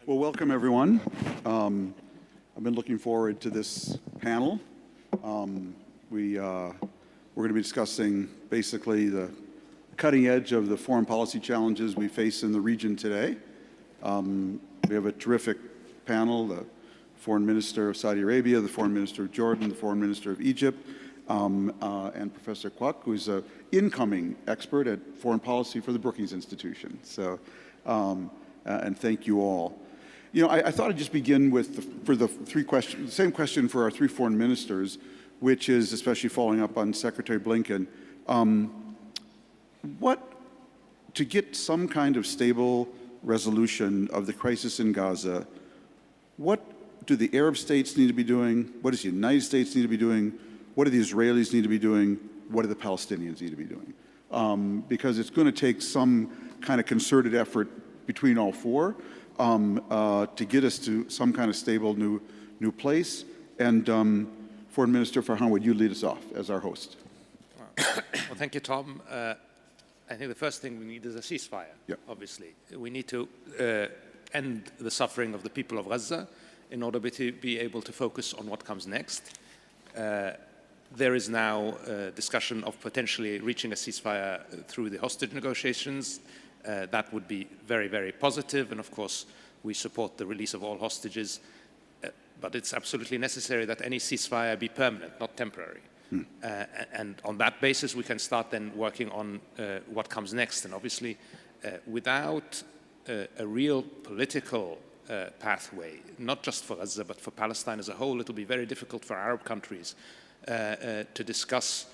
Well, welcome everyone. I've been looking forward to this panel. We're going to be discussing basically the cutting edge of the foreign policy challenges we face in the region today. We have a terrific panel, the Foreign Minister of Saudi Arabia, the Foreign Minister of Jordan, the Foreign Minister of Egypt, and Professor Kwok, who's an incoming expert at foreign policy for the Brookings Institution. So, and thank you all. You know, I thought I'd just begin with, for the three questions, the same question for our three foreign ministers, which is, especially following up on Secretary Blinken, to get some kind of stable resolution of the crisis in Gaza, what do the Arab states need to be doing? What does the United States need to be doing? What do the Israelis need to be doing? What do the Palestinians need to be doing? Because it's going to take some kind of concerted effort between all four to get us to some kind of stable new place. And Foreign Minister Farhan, would you lead us off as our host? Well, thank you, Tom. I think the first thing we need is a ceasefire, obviously. We need to end the suffering of the people of Gaza in order to be able to focus on what comes next. There is now a discussion of potentially reaching a ceasefire through the hostage negotiations. That would be very, very positive, and of course we support the release of all hostages, but it's absolutely necessary that any ceasefire be permanent, not temporary. And on that basis we can start then working on what comes next. And obviously without a real political pathway, not just for Gaza but for Palestine as a whole, it will be very difficult for Arab countries to discuss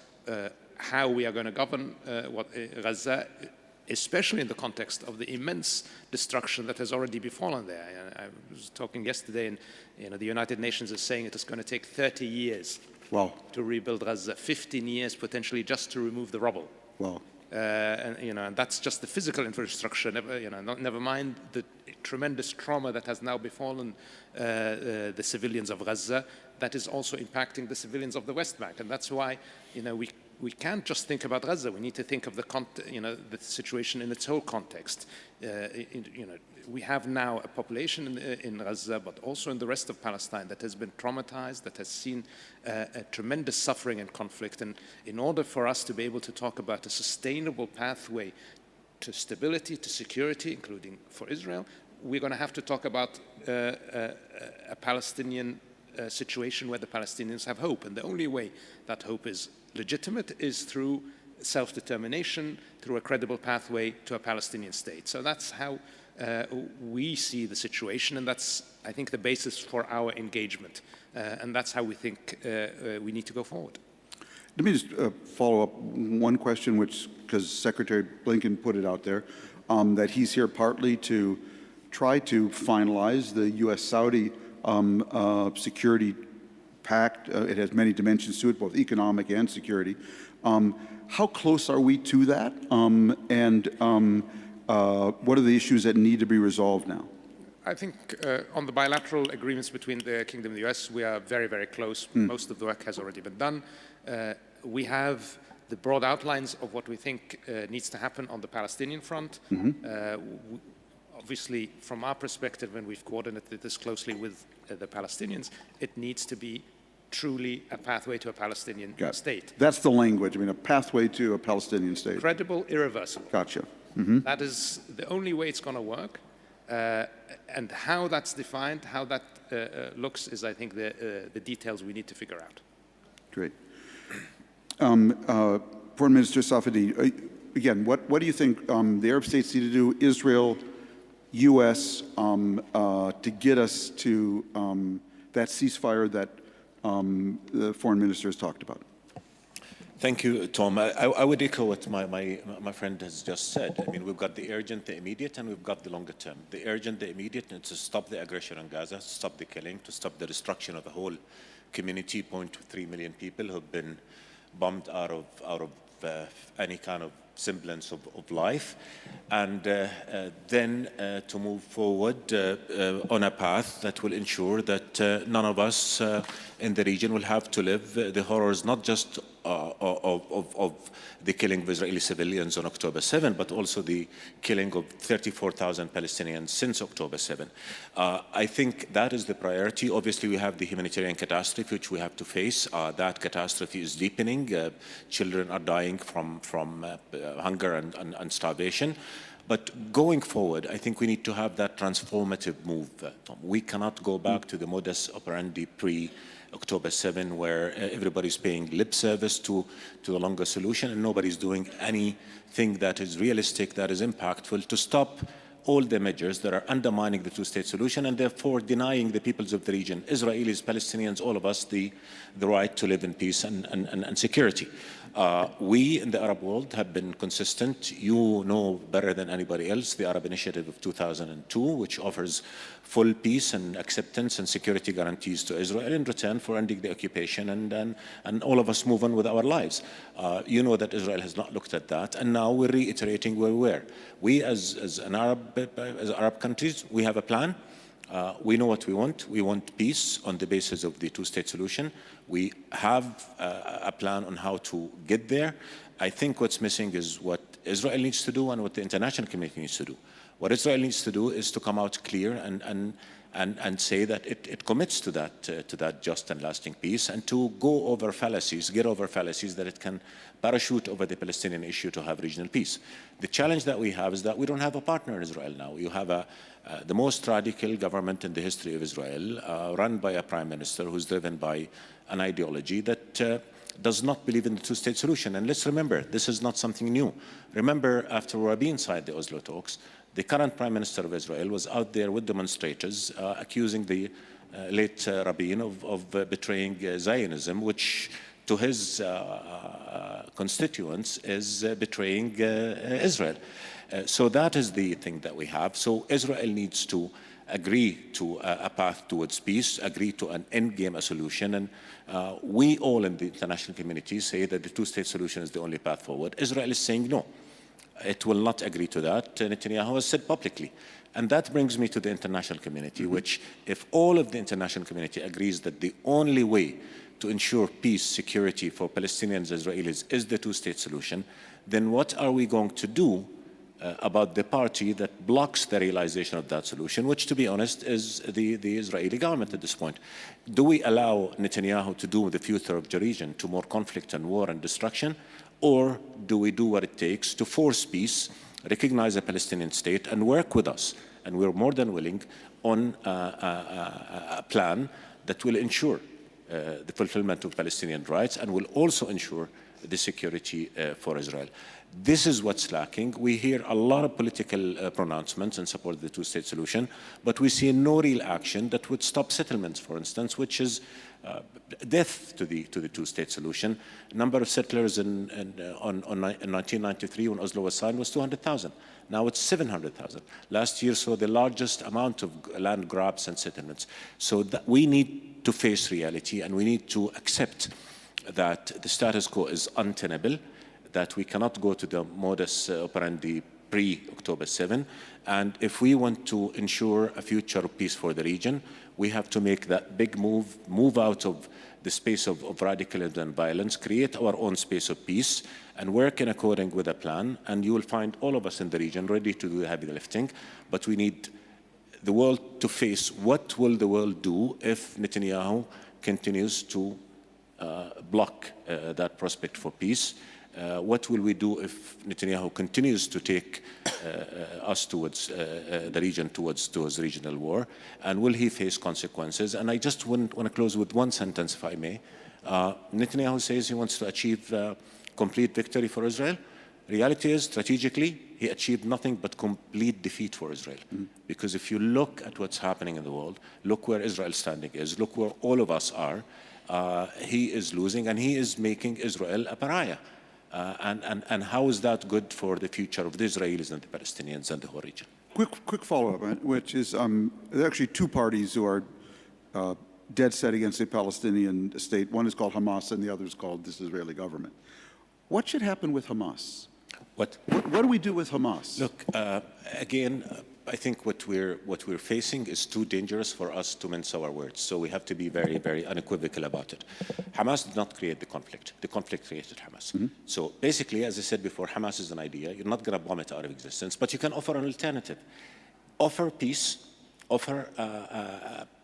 how we are going to govern Gaza, especially in the context of the immense destruction that has already befallen there. I was talking yesterday, and the United Nations is saying it is going to take 30 years to rebuild Gaza, 15 years potentially just to remove the rubble. And that's just the physical infrastructure. Never mind the tremendous trauma that has now befallen the civilians of Gaza. That is also impacting the civilians of the West Bank, and that's why we can't just think about Gaza. We need to think of the situation in its whole context. We have now a population in Gaza, but also in the rest of Palestine, that has been traumatized, that has seen a tremendous suffering and conflict. And in order for us to be able to talk about a sustainable pathway to stability, to security, including for Israel, we're going to have to talk about a Palestinian situation where the Palestinians have hope. And the only way that hope is legitimate is through self-determination, through a credible pathway to a Palestinian state. So that's how we see the situation, and that's, I think, the basis for our engagement. And that's how we think we need to go forward. Let me just follow up one question, because Secretary Blinken put it out there, that he's here partly to try to finalize the U.S.-Saudi security pact. It has many dimensions to it, both economic and security. How close are we to that? What are the issues that need to be resolved now? I think on the bilateral agreements between the Kingdom and the US, we are very, very close. Most of the work has already been done. We have the broad outlines of what we think needs to happen on the Palestinian front. Obviously, from our perspective, and we've coordinated this closely with the Palestinians, it needs to be truly a pathway to a Palestinian state. That's the language. I mean, a pathway to a Palestinian state. Credible, irreversible. Gotcha. That is the only way it's going to work. And how that's defined, how that looks, is, I think, the details we need to figure out. Great. Foreign Minister Safadi, again, what do you think the Arab states need to do, Israel, U.S., to get us to that ceasefire that the Foreign Minister has talked about? Thank you, Tom. I would echo what my friend has just said. I mean, we've got the urgent, the immediate, and we've got the longer term. The urgent, the immediate, is to stop the aggression on Gaza, to stop the killing, to stop the destruction of the whole community, 0.3 million people who've been bombed out of any kind of semblance of life, and then to move forward on a path that will ensure that none of us in the region will have to live the horrors, not just of the killing of Israeli civilians on October 7, but also the killing of 34,000 Palestinians since October 7. I think that is the priority. Obviously, we have the humanitarian catastrophe, which we have to face. That catastrophe is deepening. Children are dying from hunger and starvation. But going forward, I think we need to have that transformative move, Tom. We cannot go back to the modus operandi pre-October 7, where everybody's paying lip service to the longer solution and nobody's doing anything that is realistic, that is impactful to stop all the measures that are undermining the two-state solution and therefore denying the peoples of the region, Israelis, Palestinians, all of us, the right to live in peace and security. We in the Arab world have been consistent. You know better than anybody else the Arab Initiative of 2002, which offers full peace and acceptance and security guarantees to Israel in return for ending the occupation and all of us move on with our lives. You know that Israel has not looked at that, and now we're reiterating where we were. We as Arab countries, we have a plan. We know what we want. We want peace on the basis of the two-state solution. We have a plan on how to get there. I think what's missing is what Israel needs to do and what the international community needs to do. What Israel needs to do is to come out clear and say that it commits to that just and lasting peace, and to go over fallacies, get over fallacies that it can parachute over the Palestinian issue to have regional peace. The challenge that we have is that we don't have a partner in Israel now. You have the most radical government in the history of Israel, run by a prime minister who's driven by an ideology that does not believe in the two-state solution. And let's remember, this is not something new. Remember, after Rabin signed the Oslo talks, the current prime minister of Israel was out there with demonstrators accusing the late Rabin of betraying Zionism, which to his constituents is betraying Israel. So that is the thing that we have. So Israel needs to agree to a path towards peace, agree to an endgame solution. And we all in the international community say that the two-state solution is the only path forward. Israel is saying no. It will not agree to that. Netanyahu has said publicly. And that brings me to the international community, which if all of the international community agrees that the only way to ensure peace, security for Palestinians, Israelis is the two-state solution, then what are we going to do about the party that blocks the realization of that solution, which, to be honest, is the Israeli government at this point? Do we allow Netanyahu to do the future of the region to more conflict and war and destruction? Or do we do what it takes to force peace, recognize a Palestinian state, and work with us? And we're more than willing on a plan that will ensure the fulfillment of Palestinian rights and will also ensure the security for Israel. This is what's lacking. We hear a lot of political pronouncements in support of the two-state solution, but we see no real action that would stop settlements, for instance, which is death to the two-state solution. Number of settlers in 1993 when Oslo was signed was 200,000. Now it's 700,000. Last year saw the largest amount of land grabs and settlements. So that we need to face reality, and we need to accept that the status quo is untenable, that we cannot go to the modus operandi pre-October 7. And if we want to ensure a future of peace for the region, we have to make that big move out of the space of radicalism and violence, create our own space of peace, and work in accordance with a plan. And you will find all of us in the region ready to do the heavy lifting. But we need the world to face what will the world do if Netanyahu continues to block that prospect for peace. What will we do if Netanyahu continues to take us towards the region, towards regional war? And will he face consequences? And I just want to close with one sentence, if I may. Netanyahu says he wants to achieve complete victory for Israel. Reality is, strategically, he achieved nothing but complete defeat for Israel. Because if you look at what's happening in the world, look where Israel's standing is, look where all of us are, he is losing, and he is making Israel a pariah. And how is that good for the future of the Israelis and the Palestinians and the whole region? Quick follow-up, which is there are actually two parties who are dead set against the Palestinian state. One is called Hamas, and the other is called the Israeli government. What should happen with Hamas? What do we do with Hamas? Look, again, I think what we're facing is too dangerous for us to mince our words. So we have to be very, very unequivocal about it. Hamas did not create the conflict. The conflict created Hamas. So basically, as I said before, Hamas is an idea. You're not going to bomb it out of existence, but you can offer an alternative. Offer peace, offer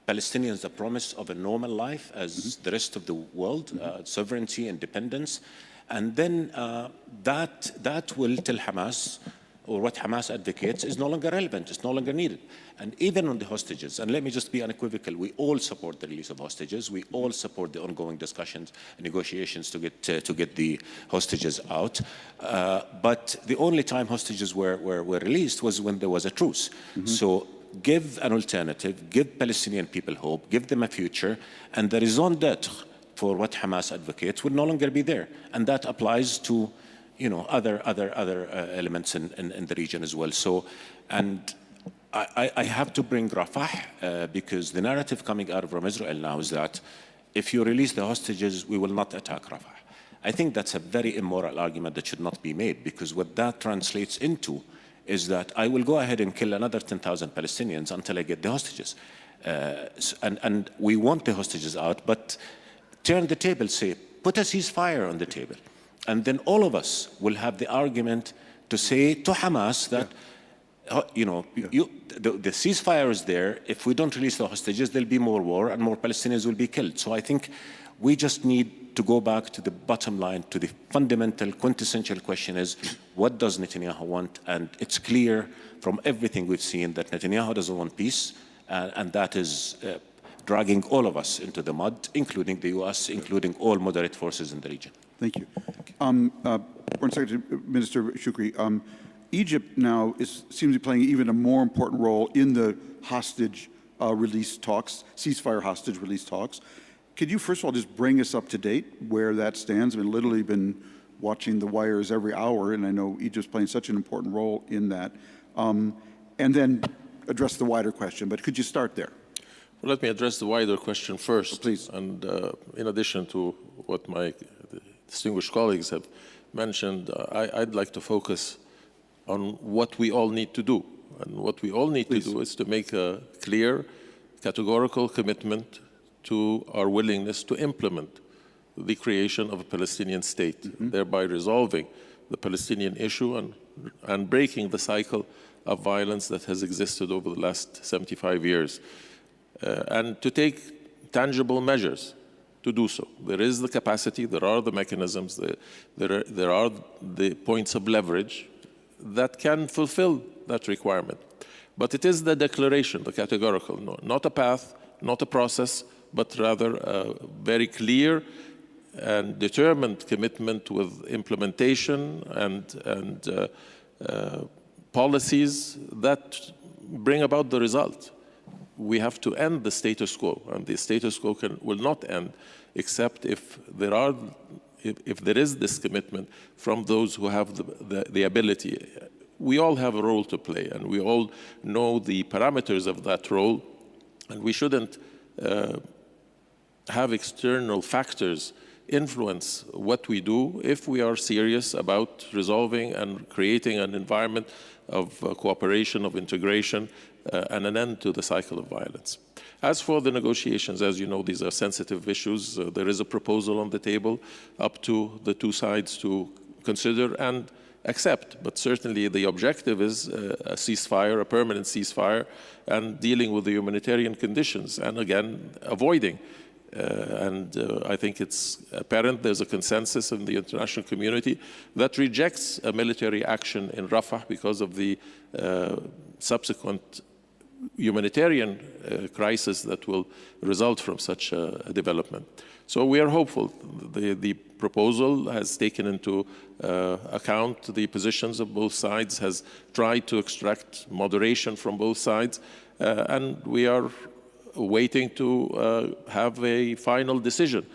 Palestinians the promise of a normal life as the rest of the world, sovereignty, independence, and then that will tell Hamas, or what Hamas advocates, is no longer relevant, it's no longer needed. And even on the hostages, and let me just be unequivocal, we all support the release of hostages, we all support the ongoing discussions and negotiations to get the hostages out. But the only time hostages were released was when there was a truce. So give an alternative, give Palestinian people hope, give them a future, and the raison d'etre for what Hamas advocates would no longer be there. And that applies to other elements in the region as well. So, and I have to bring Rafah because the narrative coming out from Israel now is that if you release the hostages, we will not attack Rafah. I think that's a very immoral argument that should not be made, because what that translates into is that I will go ahead and kill another 10,000 Palestinians until I get the hostages. And we want the hostages out, but turn the table, say, put a ceasefire on the table. And then all of us will have the argument to say to Hamas that, the ceasefire is there. If we don't release the hostages, there'll be more war and more Palestinians will be killed. So I think we just need to go back to the bottom line, to the fundamental, quintessential question is, what does Netanyahu want? And it's clear from everything we've seen that Netanyahu doesn't want peace, and that is dragging all of us into the mud, including the US, including all moderate forces in the region. Thank you. Foreign Secretary, Minister Shukri, Egypt now seems to be playing even a more important role in the hostage release talks, ceasefire hostage release talks. Could you first of all just bring us up to date where that stands? I've literally been watching the wires every hour, and I know Egypt's playing such an important role in that. And then address the wider question, but could you start there? Well, let me address the wider question first. Please. And in addition to what my distinguished colleagues have mentioned, I'd like to focus on what we all need to do. And what we all need to do is to make a clear, categorical commitment to our willingness to implement the creation of a Palestinian state, thereby resolving the Palestinian issue and breaking the cycle of violence that has existed over the last 75 years. And to take tangible measures to do so. There is the capacity, there are the mechanisms, there are the points of leverage that can fulfill that requirement. But it is the declaration, the categorical, not a path, not a process, but rather a very clear and determined commitment with implementation and policies that bring about the result. We have to end the status quo, and the status quo will not end except if there is this commitment from those who have the ability. We all have a role to play, and we all know the parameters of that role, and we shouldn't have external factors influence what we do if we are serious about resolving and creating an environment of cooperation, of integration, and an end to the cycle of violence. As for the negotiations, as you know, these are sensitive issues. There is a proposal on the table up to the two sides to consider and accept. But certainly the objective is a ceasefire, a permanent ceasefire, and dealing with the humanitarian conditions, and again, avoiding. I think it's apparent there's a consensus in the international community that rejects a military action in Rafah because of the subsequent humanitarian crisis that will result from such a development. So we are hopeful. The proposal has taken into account the positions of both sides, has tried to extract moderation from both sides, and we are waiting to have a final decision.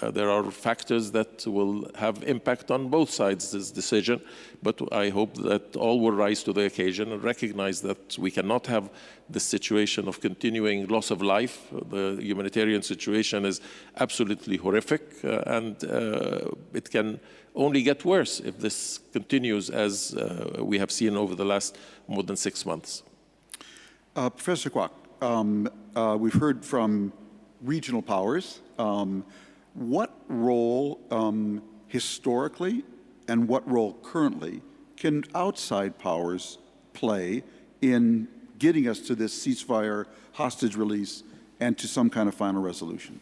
There are factors that will have impact on both sides' this decision, but I hope that all will rise to the occasion and recognize that we cannot have this situation of continuing loss of life. The humanitarian situation is absolutely horrific, and it can only get worse if this continues as we have seen over the last more than 6 months. Professor Kwok, we've heard from regional powers. What role historically and what role currently can outside powers play in getting us to this ceasefire, hostage release, and to some kind of final resolution?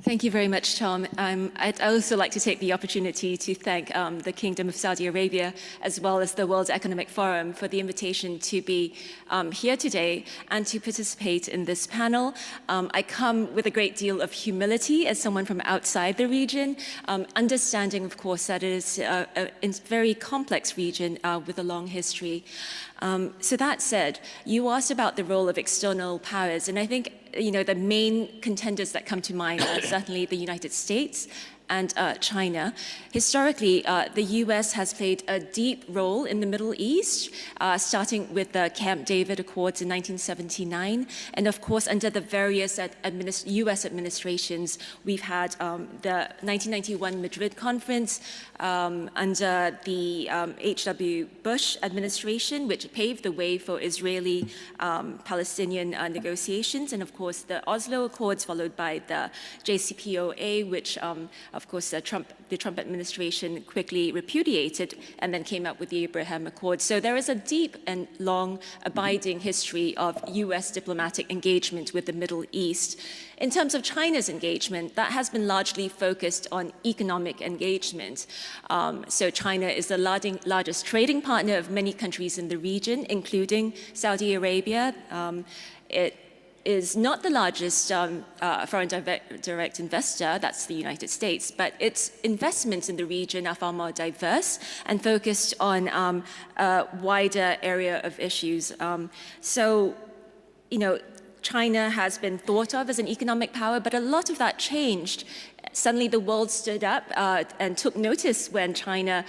Thank you very much, Tom. I'd also like to take the opportunity to thank the Kingdom of Saudi Arabia as well as the World Economic Forum for the invitation to be here today and to participate in this panel. I come with a great deal of humility as someone from outside the region, understanding, of course, that it is a very complex region with a long history. So that said, you asked about the role of external powers, and I think the main contenders that come to mind are certainly the United States and China. Historically, the US has played a deep role in the Middle East, starting with the Camp David Accords in 1979. And of course, under the various US administrations, we've had the 1991 Madrid Conference under the H.W. Bush administration, which paved the way for Israeli-Palestinian negotiations. And of course, the Oslo Accords, followed by the JCPOA, which of course, the Trump administration quickly repudiated and then came up with the Abraham Accords. So there is a deep and long abiding history of US diplomatic engagement with the Middle East. In terms of China's engagement, that has been largely focused on economic engagement. So China is the largest trading partner of many countries in the region, including Saudi Arabia. It is not the largest foreign direct investor, that's the United States, but its investments in the region are far more diverse and focused on a wider area of issues. China has been thought of as an economic power, but a lot of that changed. Suddenly the world stood up and took notice when China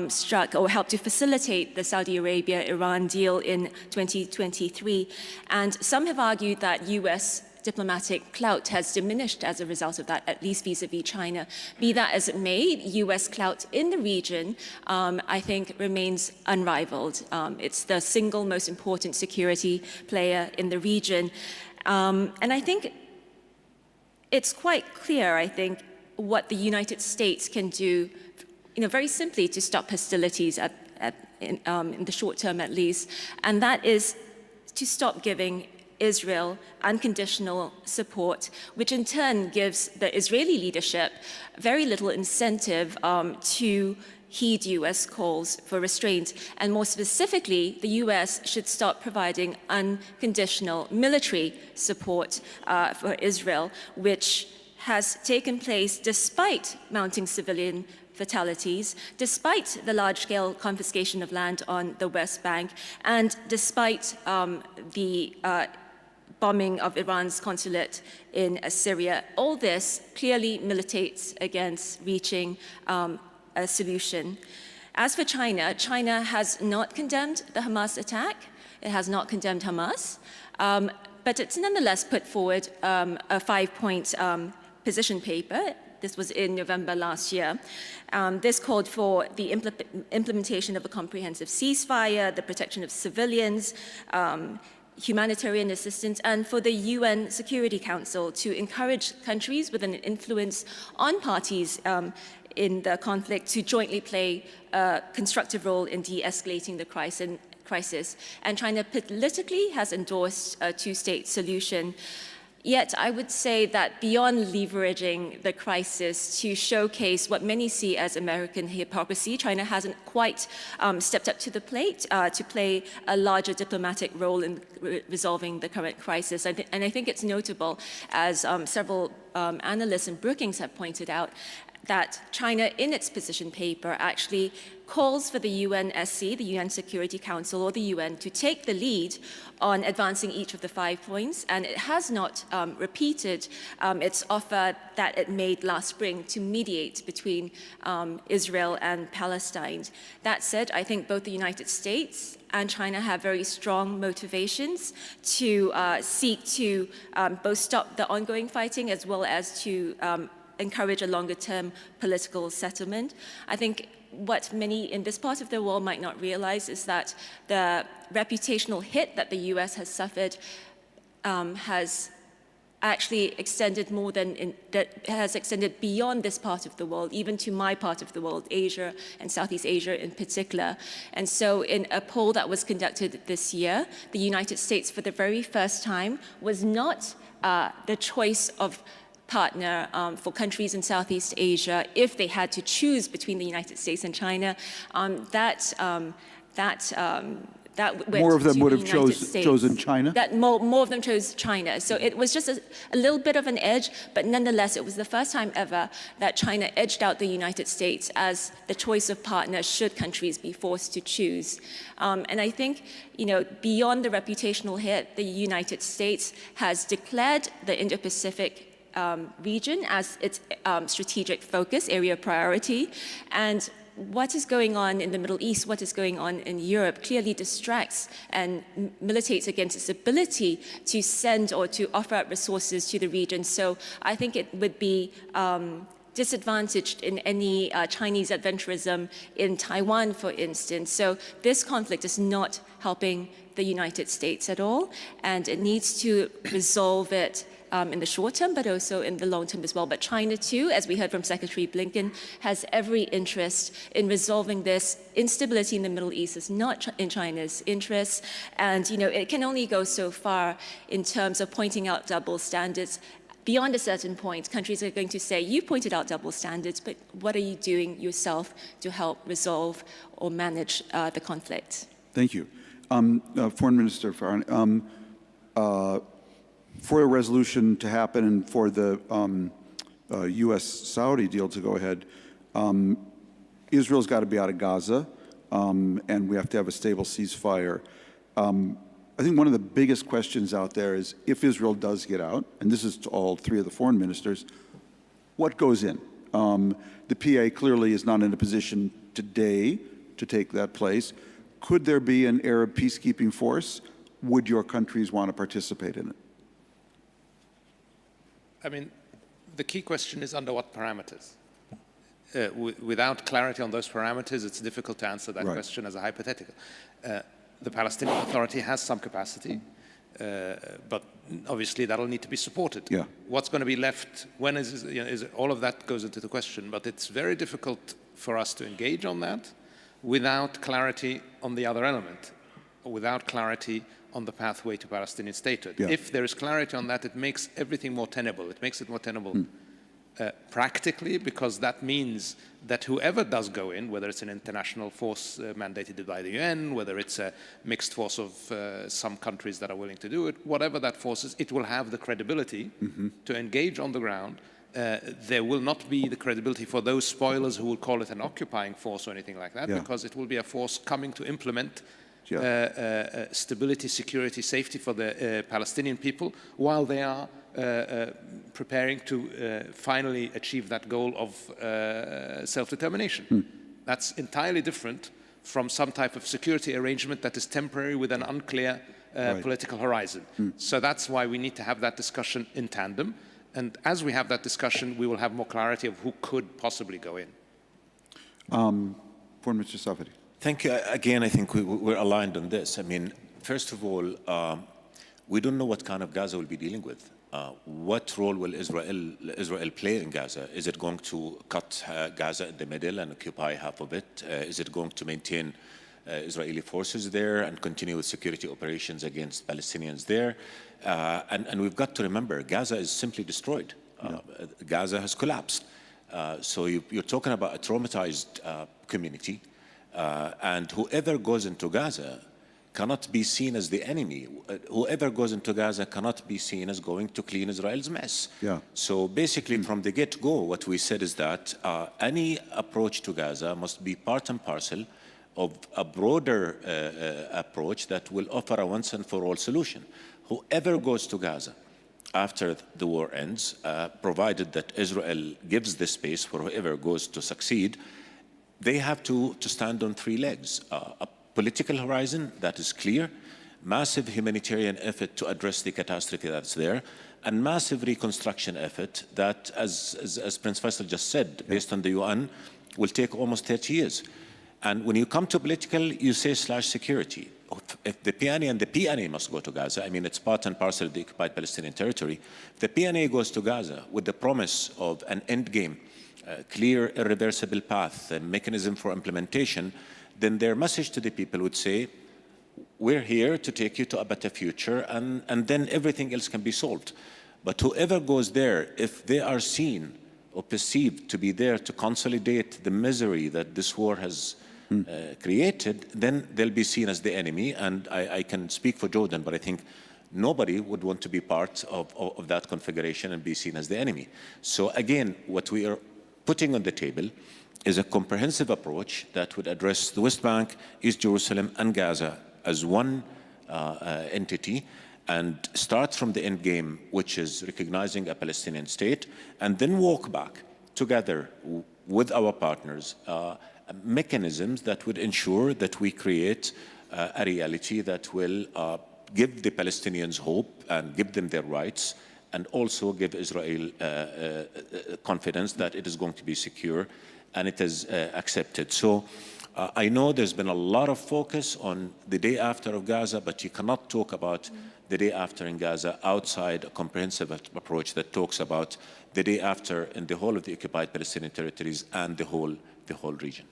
struck or helped to facilitate the Saudi Arabia-Iran deal in 2023. And some have argued that US diplomatic clout has diminished as a result of that, at least vis-a-vis China. Be that as it may, US clout in the region, I think, remains unrivaled. It's the single most important security player in the region. And I think it's quite clear, I think, what the United States can do, very simply to stop hostilities in the short term at least, and that is to stop giving Israel unconditional support, which in turn gives the Israeli leadership very little incentive to heed US calls for restraint. And more specifically, the US should stop providing unconditional military support for Israel, which has taken place despite mounting civilian fatalities, despite the large-scale confiscation of land on the West Bank, and despite the bombing of Iran's consulate in Syria. All this clearly militates against reaching a solution. As for China, China has not condemned the Hamas attack. It has not condemned Hamas, but it's nonetheless put forward a 5-point position paper. This was in November last year. This called for the implementation of a comprehensive ceasefire, the protection of civilians, humanitarian assistance, and for the UN Security Council to encourage countries with an influence on parties in the conflict to jointly play a constructive role in de-escalating the crisis. And China politically has endorsed a two-state solution. Yet I would say that beyond leveraging the crisis to showcase what many see as American hypocrisy, China hasn't quite stepped up to the plate to play a larger diplomatic role in resolving the current crisis. And I think it's notable, as several analysts in Brookings have pointed out, that China, in its position paper, actually calls for the UNSC, the UN Security Council, or the UN, to take the lead on advancing each of the 5 points, and it has not repeated its offer that it made last spring to mediate between Israel and Palestine. That said, I think both the United States and China have very strong motivations to seek to both stop the ongoing fighting as well as to encourage a longer-term political settlement. I think what many in this part of the world might not realize is that the reputational hit that the US has suffered has actually extended has extended beyond this part of the world, even to my part of the world, Asia and Southeast Asia in particular. And so in a poll that was conducted this year, the United States for the very first time was not the choice of partner for countries in Southeast Asia if they had to choose between the United States and China. More of them would have chosen China? More of them chose China. So it was just a little bit of an edge, but nonetheless, it was the first time ever that China edged out the United States as the choice of partner should countries be forced to choose. And I think, beyond the reputational hit, the United States has declared the Indo-Pacific region as its strategic focus, area of priority. And what is going on in the Middle East, what is going on in Europe clearly distracts and militates against its ability to send or to offer up resources to the region. So I think it would be disadvantaged in any Chinese adventurism in Taiwan, for instance. So this conflict is not helping the United States at all, and it needs to resolve it in the short term, but also in the long term as well. But China too, as we heard from Secretary Blinken, has every interest in resolving this. Instability in the Middle East is not in China's interest, and it can only go so far in terms of pointing out double standards. Beyond a certain point, countries are going to say, you pointed out double standards, but what are you doing yourself to help resolve or manage the conflict? Thank you. Foreign Minister Farhan, for a resolution to happen and for the U.S.-Saudi deal to go ahead, Israel's got to be out of Gaza, and we have to have a stable ceasefire. I think one of the biggest questions out there is if Israel does get out, and this is to all three of the foreign ministers, what goes in? The PA clearly is not in a position today to take that place. Could there be an Arab peacekeeping force? Would your countries want to participate in it? I mean, the key question is under what parameters? Without clarity on those parameters, it's difficult to answer that question as a hypothetical. The Palestinian Authority has some capacity, but obviously that'll need to be supported. Yeah. What's going to be left? When is all of that goes into the question? But it's very difficult for us to engage on that without clarity on the other element, or without clarity on the pathway to Palestinian statehood. Yeah. If there is clarity on that, it makes everything more tenable. It makes it more tenable practically, because that means that whoever does go in, whether it's an international force mandated by the UN, whether it's a mixed force of some countries that are willing to do it, whatever that force is, it will have the credibility to engage on the ground. There will not be the credibility for those spoilers who will call it an occupying force or anything like that, because it will be a force coming to implement stability, security, safety for the Palestinian people while they are preparing to finally achieve that goal of self-determination. That's entirely different from some type of security arrangement that is temporary with an unclear political horizon. So that's why we need to have that discussion in tandem. And as we have that discussion, we will have more clarity of who could possibly go in. Foreign Minister Safadi. Thank you. Again, I think we're aligned on this. I mean, first of all, we don't know what kind of Gaza we'll be dealing with. What role will Israel play in Gaza? Is it going to cut Gaza in the middle and occupy half of it? Is it going to maintain Israeli forces there and continue with security operations against Palestinians there? And we've got to remember, Gaza is simply destroyed. Gaza has collapsed. So you're talking about a traumatized community. And whoever goes into Gaza cannot be seen as the enemy. Whoever goes into Gaza cannot be seen as going to clean Israel's mess. So basically, from the get-go, what we said is that any approach to Gaza must be part and parcel of a broader approach that will offer a once-and-for-all solution. Whoever goes to Gaza after the war ends, provided that Israel gives the space for whoever goes to succeed, they have to stand on three legs. A political horizon that is clear, massive humanitarian effort to address the catastrophe that's there, and massive reconstruction effort that, as Prince Faisal just said, based on the UN, will take almost 30 years. And when you come to political, you say /security. If the PNA and the PNA must go to Gaza, I mean, it's part and parcel of the occupied Palestinian territory. If the PNA goes to Gaza with the promise of an end game, a clear, irreversible path, a mechanism for implementation, then their message to the people would say, we're here to take you to a better future, and then everything else can be solved. But whoever goes there, if they are seen or perceived to be there to consolidate the misery that this war has created, then they'll be seen as the enemy. And I can speak for Jordan, but I think nobody would want to be part of that configuration and be seen as the enemy. So again, what we are putting on the table is a comprehensive approach that would address the West Bank, East Jerusalem, and Gaza as one entity, and start from the end game, which is recognizing a Palestinian state, and then walk back together with our partners mechanisms that would ensure that we create a reality that will give the Palestinians hope and give them their rights, and also give Israel confidence that it is going to be secure and it is accepted. So I know there's been a lot of focus on the day after of Gaza, but you cannot talk about the day after in Gaza outside a comprehensive approach that talks about the day after in the whole of the occupied Palestinian territories and the whole region.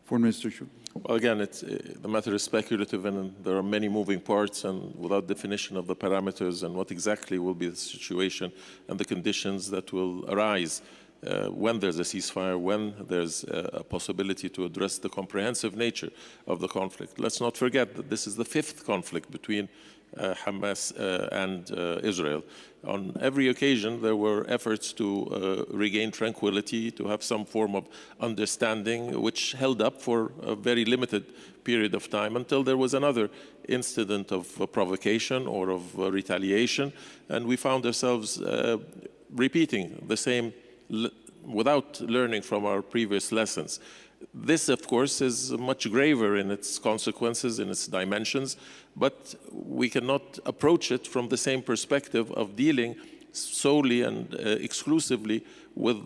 Foreign Minister Shu. Well, again, the matter is speculative, and there are many moving parts, and without definition of the parameters and what exactly will be the situation and the conditions that will arise when there's a ceasefire, when there's a possibility to address the comprehensive nature of the conflict. Let's not forget that this is the fifth conflict between Hamas and Israel. On every occasion, there were efforts to regain tranquility, to have some form of understanding, which held up for a very limited period of time until there was another incident of provocation or of retaliation, and we found ourselves repeating the same without learning from our previous lessons. This, of course, is much graver in its consequences, in its dimensions, but we cannot approach it from the same perspective of dealing solely and exclusively with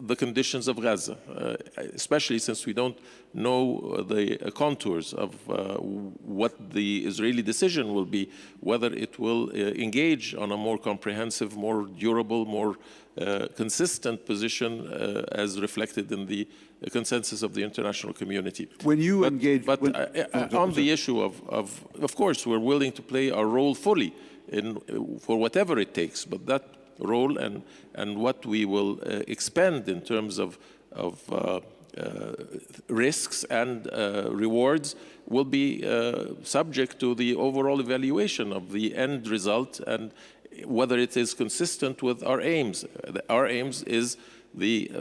the conditions of Gaza, especially since we don't know the contours of what the Israeli decision will be, whether it will engage on a more comprehensive, more durable, more consistent position as reflected in the consensus of the international community. When you engage... on the issue of course, we're willing to play our role fully for whatever it takes, but that role and what we will expend in terms of risks and rewards will be subject to the overall evaluation of the end result and whether it is consistent with our aims. Our aims is the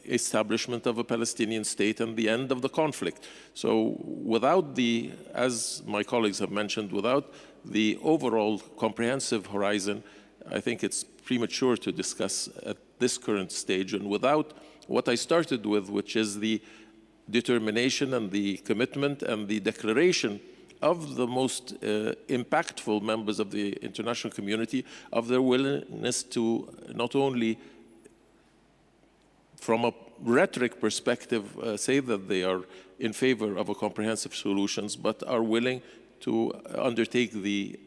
establishment of a Palestinian state and the end of the conflict. So without the, as my colleagues have mentioned, without the overall comprehensive horizon, I think it's premature to discuss at this current stage, and without what I started with, which is the determination and the commitment and the declaration of the most impactful members of the international community of their willingness to not only from a rhetoric perspective say that they are in favor of a comprehensive solutions, but are willing to undertake the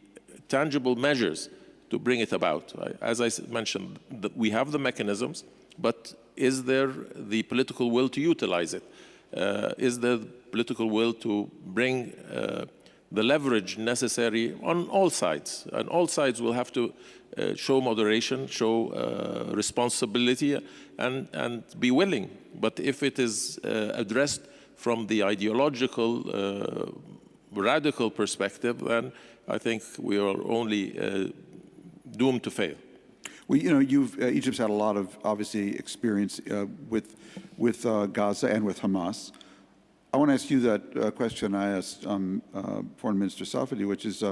tangible measures to bring it about. As I mentioned, we have the mechanisms, but is there the political will to utilize it? Is there the political will to bring the leverage necessary on all sides? And all sides will have to show moderation, show responsibility, and be willing. But if it is addressed from the ideological, radical perspective, then I think we are only doomed to fail. Well, you know, Egypt's had a lot of, obviously, experience with Gaza and with Hamas. I want to ask you that question I asked Foreign Minister Safadi, which is,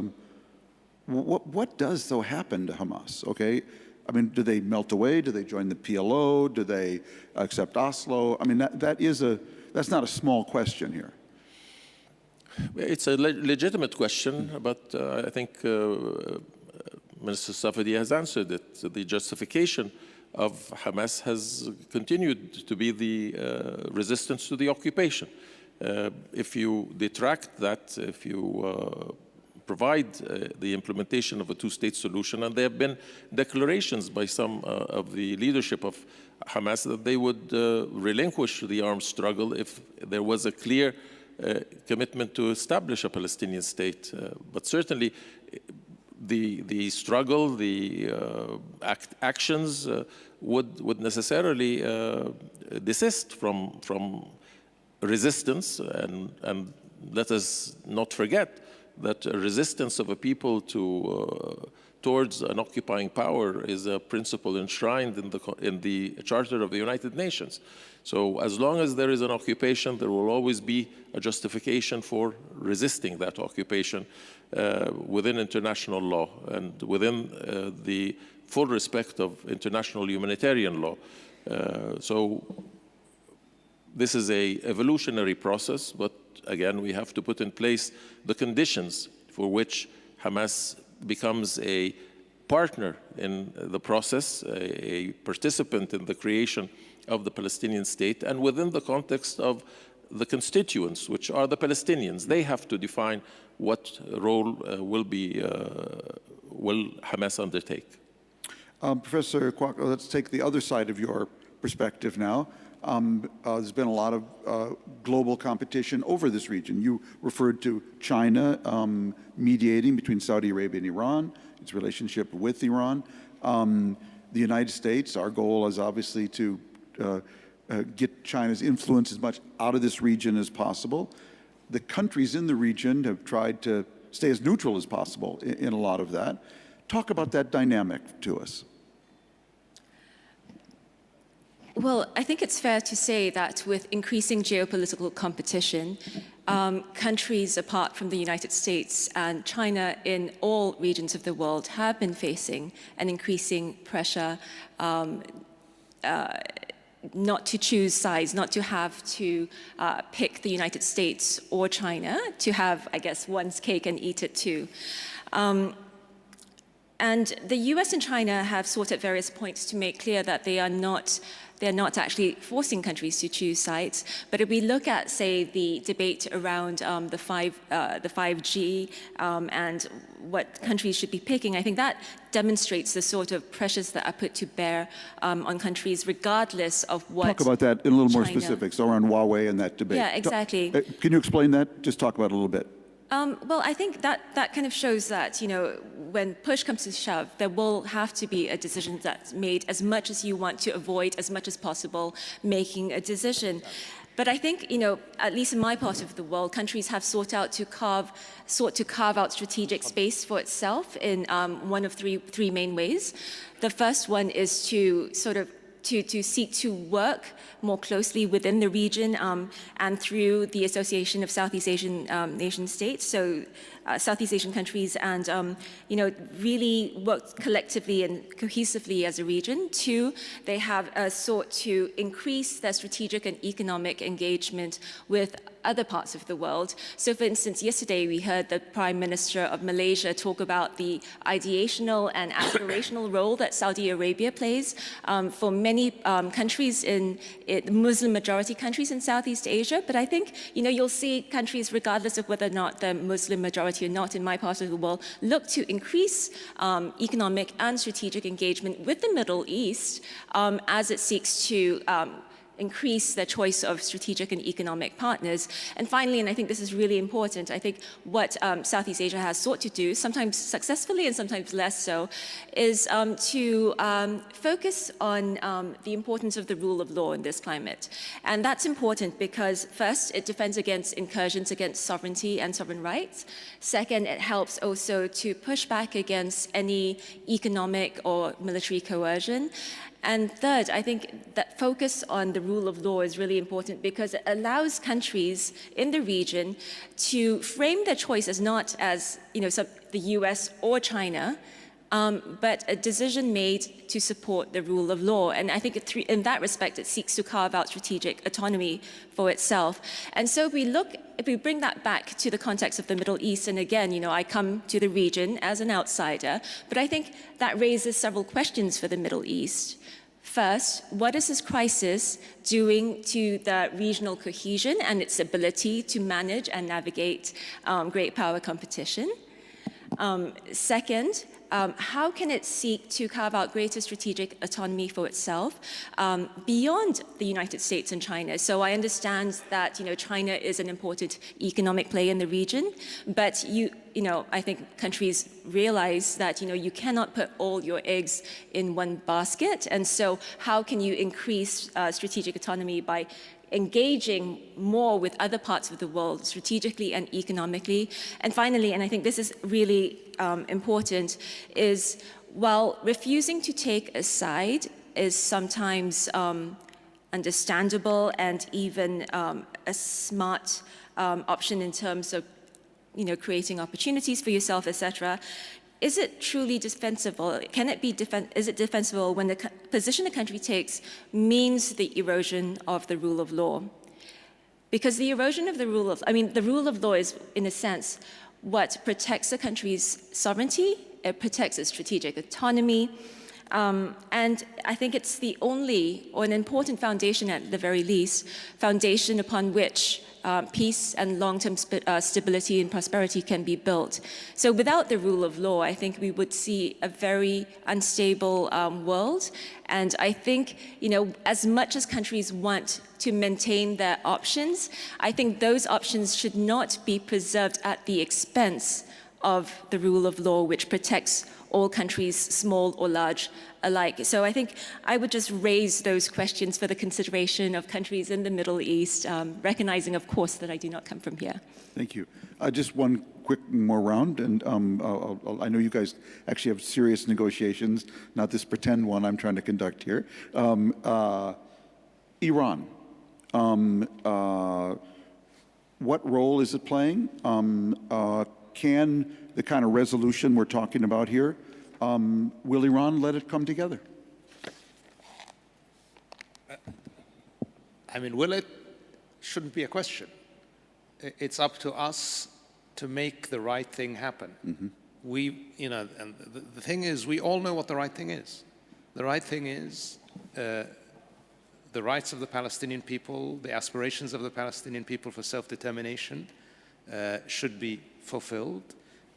what does, though, happen to Hamas, okay? I mean, do they melt away? Do they join the PLO? Do they accept Oslo? I mean, that's not a small question here. It's a legitimate question, but I think Minister Safadi has answered it. The justification of Hamas has continued to be the resistance to the occupation. If you detract that, if you provide the implementation of a two-state solution, and there have been declarations by some of the leadership of Hamas that they would relinquish the armed struggle if there was a clear commitment to establish a Palestinian state. But certainly the struggle, the actions would necessarily desist from resistance, and let us not forget that resistance of a people towards an occupying power is a principle enshrined in the Charter of the United Nations. So as long as there is an occupation, there will always be a justification for resisting that occupation within international law and within the full respect of international humanitarian law. So this is an evolutionary process, but again, we have to put in place the conditions for which Hamas becomes a partner in the process, a participant in the creation of the Palestinian state, and within the context of the constituents, which are the Palestinians. They have to define what role will Hamas undertake. Professor Kwok, let's take the other side of your perspective now. There's been a lot of global competition over this region. You referred to China mediating between Saudi Arabia and Iran, its relationship with Iran. The United States, our goal is obviously to get China's influence as much out of this region as possible. The countries in the region have tried to stay as neutral as possible in a lot of that. Talk about that dynamic to us. Well, I think it's fair to say that with increasing geopolitical competition, countries apart from the United States and China in all regions of the world have been facing an increasing pressure not to choose sides, not to have to pick the United States or China, to have, I guess, one's cake and eat it too. And the US and China have sought at various points to make clear that they're not actually forcing countries to choose sides. But if we look at, say, the debate around the 5G and what countries should be picking, I think that demonstrates the sort of pressures that are put to bear on countries regardless of what Talk about that in a little more China. specifics around Huawei and that debate. Yeah, exactly. Can you explain that? Just talk about it a little bit. Well, I think that kind of shows that, when push comes to shove, there will have to be a decision that's made as much as you want to avoid as much as possible making a decision. But I think, at least in my part of the world, countries have sought to carve out strategic space for itself in one of three main ways. The first one is to to seek to work more closely within the region and through the Association of Southeast Asian Nation States, so Southeast Asian countries, and really work collectively and cohesively as a region. Two, they have sought to increase their strategic and economic engagement with other parts of the world. So for instance, yesterday we heard the Prime Minister of Malaysia talk about the ideational and aspirational role that Saudi Arabia plays for many countries in Muslim majority countries in Southeast Asia. But I think, you'll see countries, regardless of whether or not they're Muslim majority or not in my part of the world, look to increase economic and strategic engagement with the Middle East as it seeks to increase their choice of strategic and economic partners. And finally, and I think this is really important, I think what Southeast Asia has sought to do, sometimes successfully and sometimes less so, is to focus on the importance of the rule of law in this climate. And that's important because first, it defends against incursions against sovereignty and sovereign rights. Second, it helps also to push back against any economic or military coercion. And third, I think that focus on the rule of law is really important because it allows countries in the region to frame their choice as not as, the US or China, but a decision made to support the rule of law. And I think in that respect, it seeks to carve out strategic autonomy for itself. And so if we bring that back to the context of the Middle East, and again, I come to the region as an outsider, but I think that raises several questions for the Middle East. First, what is this crisis doing to the regional cohesion and its ability to manage and navigate great power competition? Second, how can it seek to carve out greater strategic autonomy for itself beyond the United States and China? So I understand that China is an important economic player in the region, but I think countries realize that you cannot put all your eggs in one basket, and so how can you increase strategic autonomy by engaging more with other parts of the world strategically and economically? And finally, and I think this is really important, is while refusing to take a side is sometimes understandable and even a smart option in terms of creating opportunities for yourself, etc. Is it truly defensible? Is it defensible when the position a country takes means the erosion of the rule of law? Because the erosion of the rule of law is, in a sense, what protects a country's sovereignty, it protects its strategic autonomy, and I think it's the only, or an important foundation at the very least, foundation upon which peace and long-term stability and prosperity can be built. So without the rule of law, I think we would see a very unstable world. And I think, as much as countries want to maintain their options, I think those options should not be preserved at the expense of the rule of law, which protects all countries, small or large alike. So I think I would just raise those questions for the consideration of countries in the Middle East, recognizing, of course, that I do not come from here. Thank you. Just one quick more round, and I know you guys actually have serious negotiations, not this pretend one I'm trying to conduct here. Iran. What role is it playing? Can the kind of resolution we're talking about here, will Iran let it come together? Will it? Shouldn't be a question. It's up to us to make the right thing happen. Mm-hmm. And the thing is, we all know what the right thing is. The right thing is the rights of the Palestinian people, the aspirations of the Palestinian people for self-determination should be fulfilled.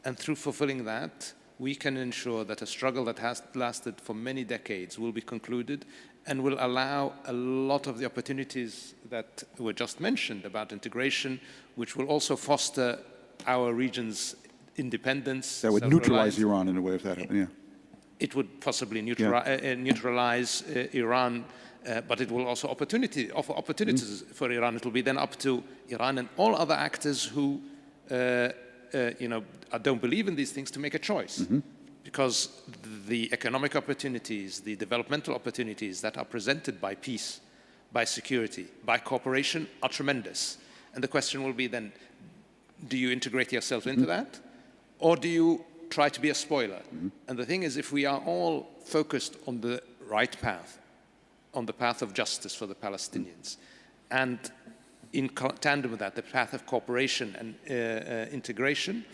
And through fulfilling that, we can ensure that a struggle that has lasted for many decades will be concluded and will allow a lot of the opportunities that were just mentioned about integration, which will also foster our region's independence. That would neutralize Iran in a way if that happened, yeah. It would possibly neutralize Iran, but it will also offer opportunities for Iran. It will be then up to Iran and all other actors who don't believe in these things to make a choice, because the economic opportunities, the developmental opportunities that are presented by peace, by security, by cooperation are tremendous. And the question will be then, do you integrate yourself into that, or do you try to be a spoiler? And the thing is, if we are all focused on the right path, on the path of justice for the Palestinians, and in tandem with that, the path of cooperation and integration,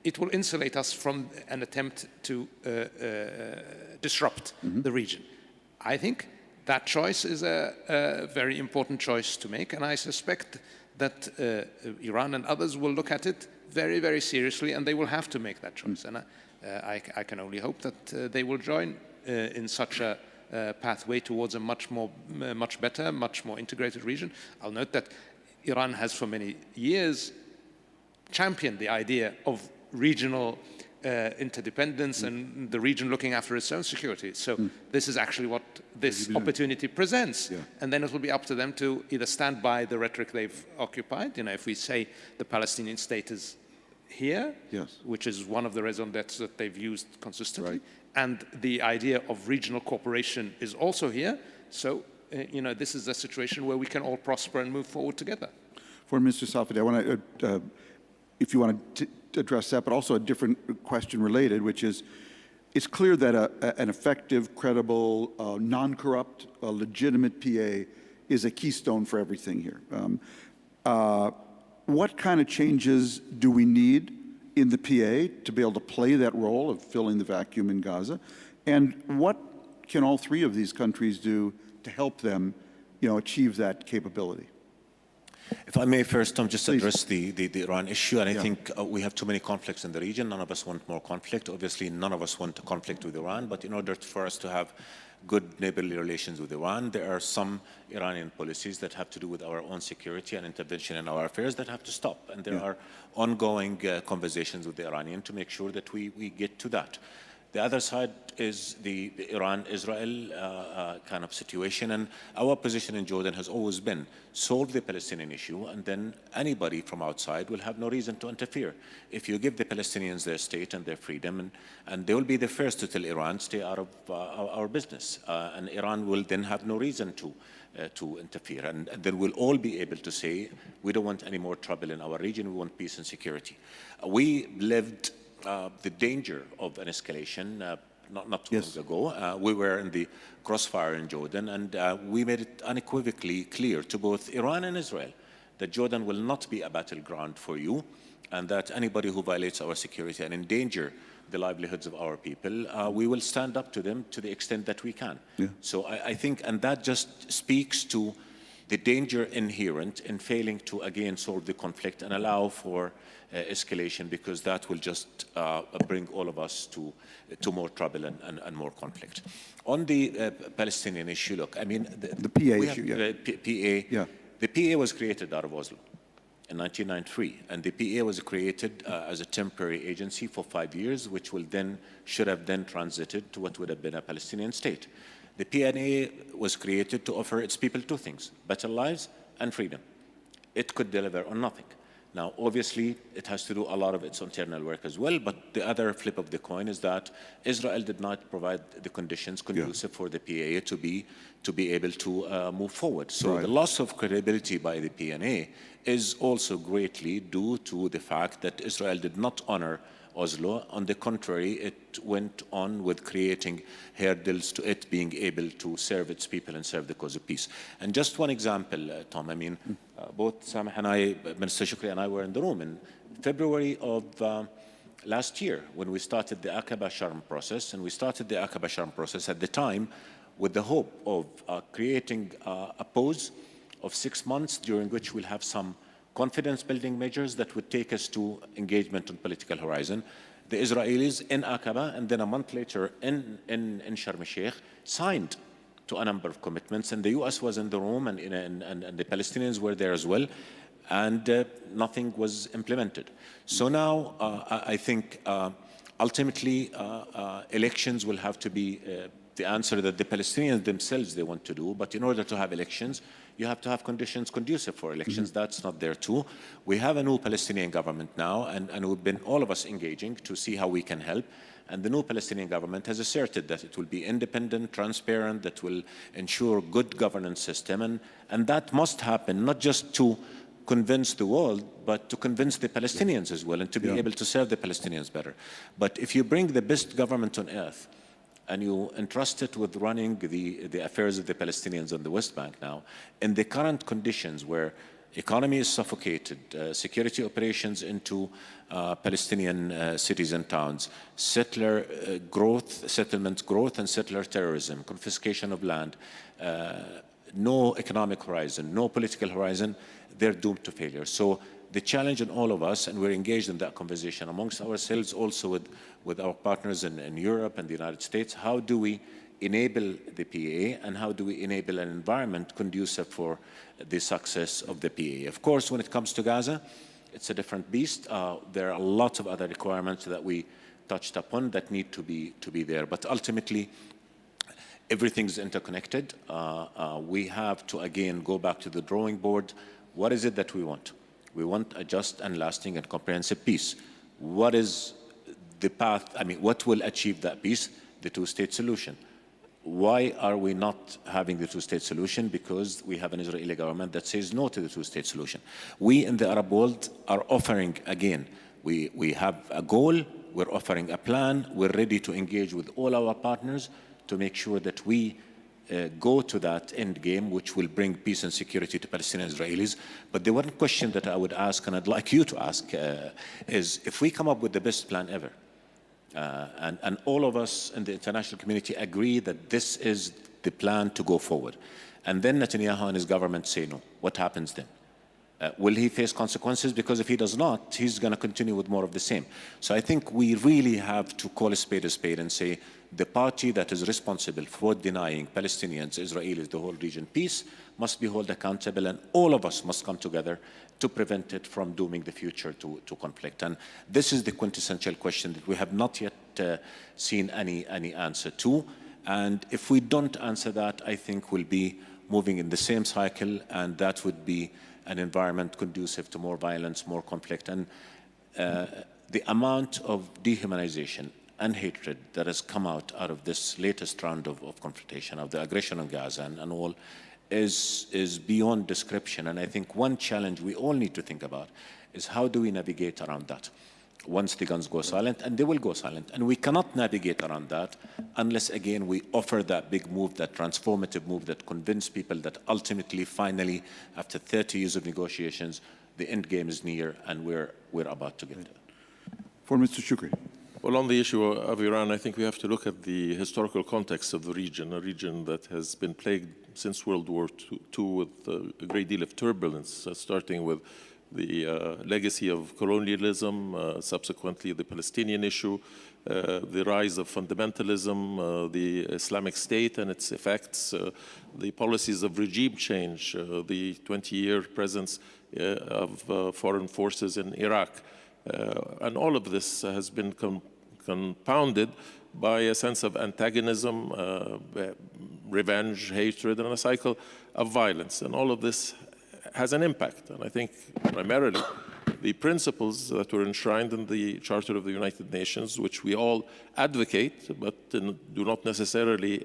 it will insulate us from an attempt to disrupt the region. I think that choice is a very important choice to make, and I suspect that Iran and others will look at it very, very seriously, and they will have to make that choice. And I can only hope that they will join in such a pathway towards a much better, much more integrated region. I'll note that Iran has for many years championed the idea of regional interdependence and the region looking after its own security. So this is actually what this opportunity presents. Yeah. And then it will be up to them to either stand by the rhetoric they've occupied. If we say the Palestinian state is here, yes, which is one of the raison d'etre that they've used consistently, right, and the idea of regional cooperation is also here. So this is a situation where we can all prosper and move forward together. For Mr. Safadi, I want to, if you want to address that, but also a different question related, which is, it's clear that an effective, credible, non-corrupt, legitimate PA is a keystone for everything here. What kind of changes do we need in the PA to be able to play that role of filling the vacuum in Gaza? And what can all three of these countries do to help them, achieve that capability? If I may first, Tom, just Please. address the Iran issue. And I think we have too many conflicts in the region. None of us want more conflict. Obviously, none of us want a conflict with Iran. But in order for us to have good neighborly relations with Iran, there are some Iranian policies that have to do with our own security and intervention in our affairs that have to stop. And there are ongoing conversations with the Iranian to make sure that we get to that. The other side is the Iran-Israel kind of situation, and our position in Jordan has always been solve the Palestinian issue, and then anybody from outside will have no reason to interfere. If you give the Palestinians their state and their freedom, and they will be the first to tell Iran, stay out of our business, and Iran will then have no reason to interfere, and then we'll all be able to say, we don't want any more trouble in our region, we want peace and security. We lived the danger of an escalation not too long ago. We were in the crossfire in Jordan, and we made it unequivocally clear to both Iran and Israel that Jordan will not be a battleground for you, and that anybody who violates our security and endanger the livelihoods of our people, we will stand up to them to the extent that we can. So I think, and that just speaks to the danger inherent in failing to, again, solve the conflict and allow for escalation, because that will just bring all of us to more trouble and more conflict. On the Palestinian issue, look, I mean, the PA issue, the PA was created out of Oslo in 1993, and the PA was created as a temporary agency for 5 years, which should have then transited to what would have been a Palestinian state. The PNA was created to offer its people two things: better lives and freedom. It could deliver on nothing. Now, obviously, it has to do a lot of its internal work as well, but the other flip of the coin is that Israel did not provide the conditions conducive for the PA to be able to move forward. So the loss of credibility by the PNA is also greatly due to the fact that Israel did not honor Oslo. On the contrary, it went on with creating hurdles to it being able to serve its people and serve the cause of peace. And just one example, Tom, I mean, both Sameh and I, Minister Shukri and I were in the room in February of last year when we started the Aqaba Sharm process, and we started the Aqaba Sharm process at the time with the hope of creating a pause of 6 months during which we'll have some confidence-building measures that would take us to engagement on political horizon. The Israelis in Aqaba, and then a month later in Sharm el-Sheikh, signed to a number of commitments, and the U.S. was in the room, and the Palestinians were there as well, and nothing was implemented. So now I think ultimately elections will have to be the answer that the Palestinians themselves they want to do, but in order to have elections, you have to have conditions conducive for elections. That's not there too. We have a new Palestinian government now, and we've been all of us engaging to see how we can help. And the new Palestinian government has asserted that it will be independent, transparent, that will ensure good governance system. And that must happen not just to convince the world, but to convince the Palestinians as well, and to be able to serve the Palestinians better. But if you bring the best government on earth, and you entrust it with running the affairs of the Palestinians on the West Bank now, in the current conditions where economy is suffocated, security operations into Palestinian cities and towns, settlement growth and settler terrorism, confiscation of land, no economic horizon, no political horizon, they're doomed to failure. So the challenge on all of us, and we're engaged in that conversation amongst ourselves, also with our partners in Europe and the United States, how do we enable the PA, and how do we enable an environment conducive for the success of the PA? Of course, when it comes to Gaza, it's a different beast. There are lots of other requirements that we touched upon that need to be there. But ultimately, everything's interconnected. We have to, again, go back to the drawing board. What is it that we want? We want a just and lasting and comprehensive peace. What is the path? I mean, what will achieve that peace? The two-state solution. Why are we not having the two-state solution? Because we have an Israeli government that says no to the two-state solution. We in the Arab world are offering, again, we have a goal, We're offering a plan. We're ready to engage with all our partners to make sure that we go to that end game, which will bring peace and security to Palestinian Israelis. But the one question that I would ask, and I'd like you to ask, is if we come up with the best plan ever, and all of us in the international community agree that this is the plan to go forward, and then Netanyahu and his government say no, what happens then? Will he face consequences? Because if he does not, he's going to continue with more of the same. So I think we really have to call a spade and say the party that is responsible for denying Palestinians, Israelis, the whole region peace must be held accountable, and all of us must come together to prevent it from dooming the future to conflict. And this is the quintessential question that we have not yet seen any answer to. And if we don't answer that, I think we'll be moving in the same cycle, and that would be an environment conducive to more violence, more conflict. And the amount of dehumanization and hatred that has come out of this latest round of confrontation, of the aggression on Gaza and all, is beyond description. And I think one challenge we all need to think about is how do we navigate around that once the guns go silent, and they will go silent. And we cannot navigate around that unless, again, we offer that big move, that transformative move that convince people that ultimately, finally, after 30 years of negotiations, the end game is near and we're about to get there. For Mr. Shukri. Well, on the issue of Iran, I think we have to look at the historical context of the region, a region that has been plagued since World War II with a great deal of turbulence, starting with the legacy of colonialism, subsequently the Palestinian issue, the rise of fundamentalism, the Islamic State and its effects, the policies of regime change, the 20-year presence of foreign forces in Iraq. And all of this has been compounded by a sense of antagonism, revenge, hatred, and a cycle of violence. And all of this has an impact. And I think primarily the principles that were enshrined in the Charter of the United Nations, which we all advocate, but do not necessarily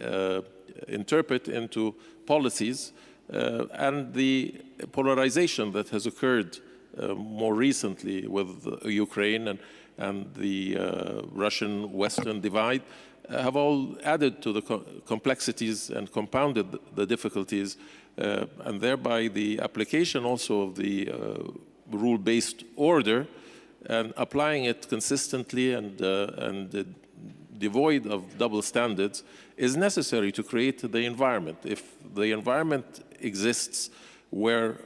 interpret into policies, and the polarization that has occurred more recently with Ukraine and the Russian-Western divide have all added to the complexities and compounded the difficulties, and thereby the application also of the rule-based order and applying it consistently and devoid of double standards is necessary to create the environment. If the environment exists where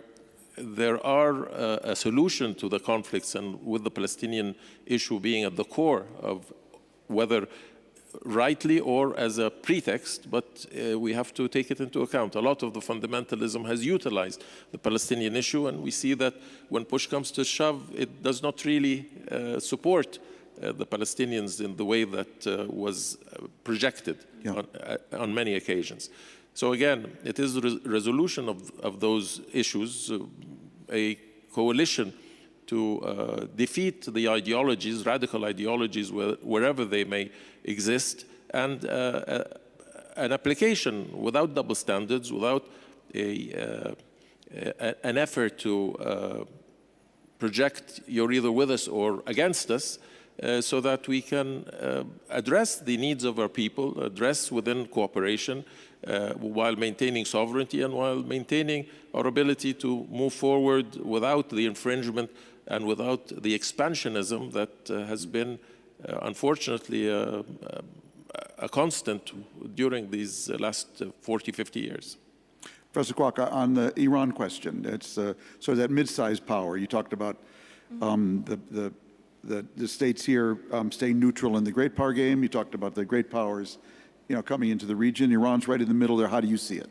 there are a solution to the conflicts, and with the Palestinian issue being at the core of whether rightly or as a pretext, but we have to take it into account. A lot of the fundamentalism has utilized the Palestinian issue, and we see that when push comes to shove, it does not really support the Palestinians in the way that was projected on many occasions. So again, it is the resolution of those issues, a coalition to defeat the ideologies, radical ideologies, wherever they may exist, and an application without double standards, without an effort to project you're either with us or against us, so that we can address the needs of our people, address within cooperation, while maintaining sovereignty and while maintaining our ability to move forward without the infringement and without the expansionism that has been, unfortunately, a constant during these last 40, 50 years. Professor Kwok, on the Iran question, it's sort of that mid-sized power. You talked about the states here staying neutral in the great power game. You talked about the great powers, coming into the region. Iran's right in the middle there. How do you see it?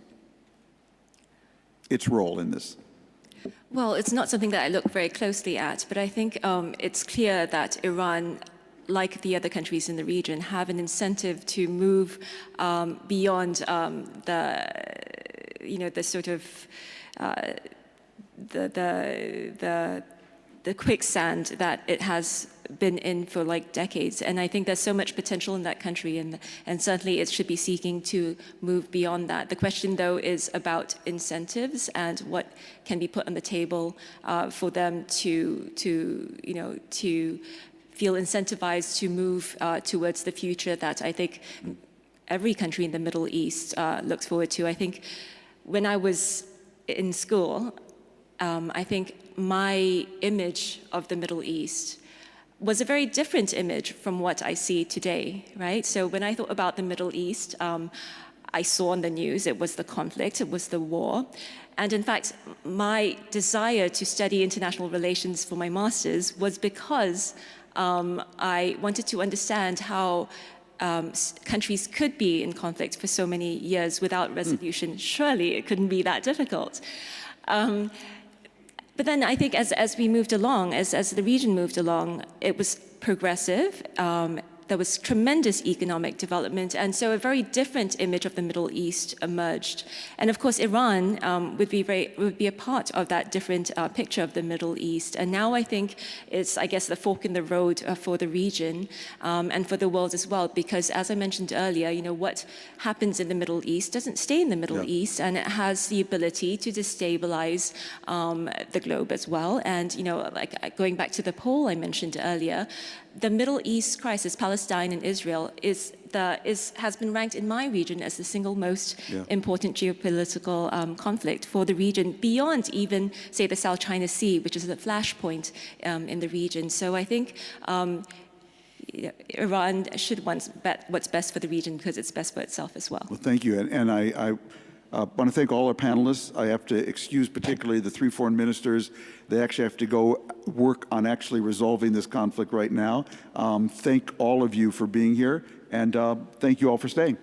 Its role in this? Well, it's not something that I look very closely at, but I think it's clear that Iran, like the other countries in the region, have an incentive to move beyond the sort of the quicksand that it has been in for like decades. And I think there's so much potential in that country, and certainly it should be seeking to move beyond that. The question, though, is about incentives and what can be put on the table for them to feel incentivized to move towards the future that I think every country in the Middle East looks forward to. I think when I was in school, I think my image of the Middle East was a very different image from what I see today, right? So when I thought about the Middle East, I saw on the news it was the conflict, it was the war. And in fact, my desire to study international relations for my master's was because I wanted to understand how countries could be in conflict for so many years without resolution. Surely it couldn't be that difficult. But then I think as we moved along, as the region moved along, it was progressive. There was tremendous economic development, and so a very different image of the Middle East emerged. And of course, Iran would be a part of that different picture of the Middle East. And now I think it's, I guess, the fork in the road for the region and for the world as well, because as I mentioned earlier, you know, what happens in the Middle East doesn't stay in the Middle East, and it has the ability to destabilize the globe as well. And, you know, like going back to the poll I mentioned earlier, the Middle East crisis, Palestine and Israel, has been ranked in my region as the single most important geopolitical conflict for the region, beyond even, say, the South China Sea, which is a flashpoint in the region. So I think Iran should want what's best for the region because it's best for itself as well. Well, thank you. And I want to thank all our panelists. I have to excuse particularly the 3 foreign ministers. They actually have to go work on actually resolving this conflict right now. Thank all of you for being here, and thank you all for staying.